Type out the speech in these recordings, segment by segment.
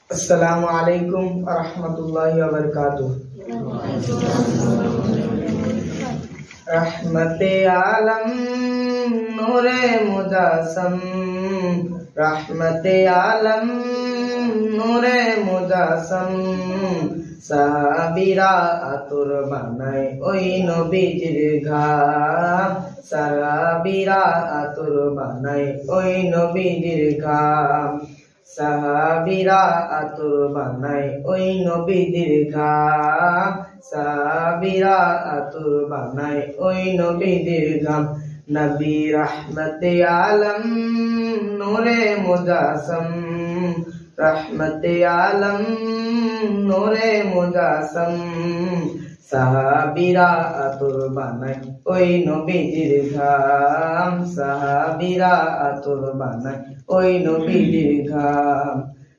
अस्सलामु अलैकुम व रहमतुल्लाहि व बरकातुहू। रहमते आलम नूरे मुजासम, रहमते आलम नूरे मुजासम, साहाबीरा आतुर बानाय ओई नबीजिर घाम, साहाबीरा आतुर बानाय ओई नबीजिर घाम, সাহাবীরা আতর বানায় ওই নবীদের ঘাম, সাহাবীরা আতর বানায় ওই নবীদের ঘাম। নবী রহমতে আলম নূরে মুজাসম, রহমতে আলম নূরে মুজাসম, সাহাবীরা আতর বানায় ওই নবীদের ঘাম, সাহাবীরা আতর বানায় ওই নবীদের ঘাম,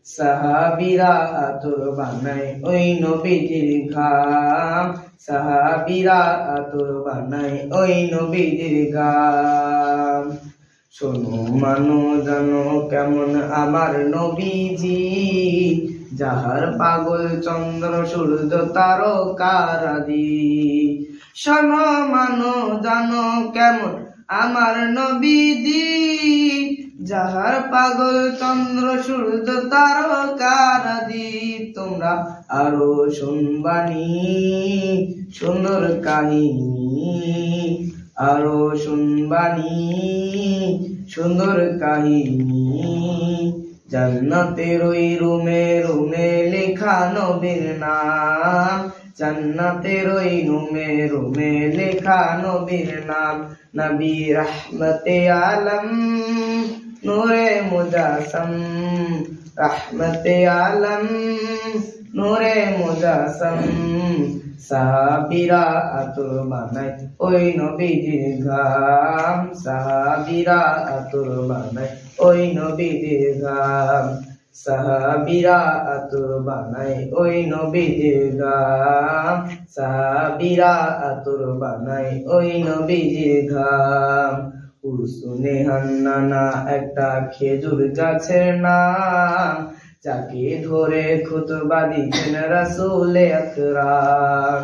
সাহাবীরা আতর বানায় ওই নবীদের ঘাম, সাহাবীরা আতর বানায় ওই নবীদের ঘাম। শোনো মানো জানো কেমন আমার নবীজি, যাহার পাগল চন্দ্র সূর্য তারকারাদি। শোনো মানো জানো কেমন আমার নবীজি, যাহার পাগল চন্দ্র সূর্য তারকারাদি। তোমরা আরো শুনবানি সুন্দর কাহিনী, আরো শুনবানি সুন্দর কাহিনী। জান্নাতের ওই রুমে রুমে লেখা নবীর নাম, জান্নাতের ওই রুমে রুমে লেখা নবীর নাম। নবী রহমতে আলম নূরে মুজাসম, রহমতে আলম নূরে মুজাসম, সাহাবীরা আতর বানায় ওই নবীজির ঘাম, সাহাবীরা আতর বানায় ওই নবীজির ঘাম, সাহাবীরা আতর বানায় ওই নবীজির ঘাম, সাহাবীরা আতর বানায় ওই নবীজির ঘাম। উসুনে হান্নানা একটা খেজুর গাছের নাম, যাকে ধরে খুতবা দিতেন রাসূল আকরাম।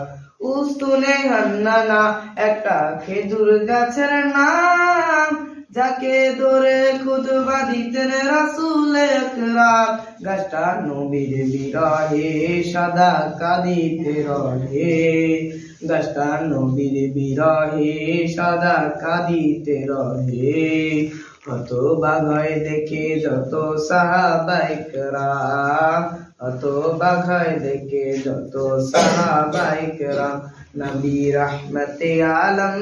উসুনে হান্নানা একটা খেজুর গাছের নাম, যাকে ধরে খুতবা দিতেন রাসূল আকরাম। গাছটা নবীর বিরহে সদা কাঁদিতে রহে, গাছটা নবীর বিরহে সদা কাঁদিতে রহে। কত বাঘায় দেখে যত সাহাবায়ে কেরাম, কত বাঘায় দেখে যত সাহাবায়ে কেরাম। নবী রহমতে আলম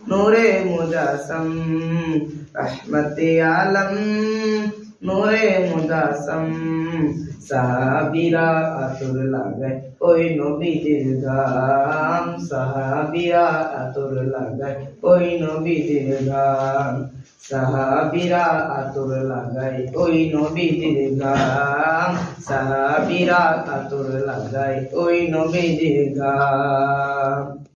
নূরে মুজাসম, রহমতে আলম নূরে মুজাসম, সাহাবীরা আতর লাগায় ওই নবীজির ঘাম, সাহাবীরা আতর লাগায় ওই নবীজির ঘাম, সাহাবীরা আতর লাগায় ওই নবীজির ঘাম, সাহাবীরা আতর লাগায় ওই নবীজির ঘাম।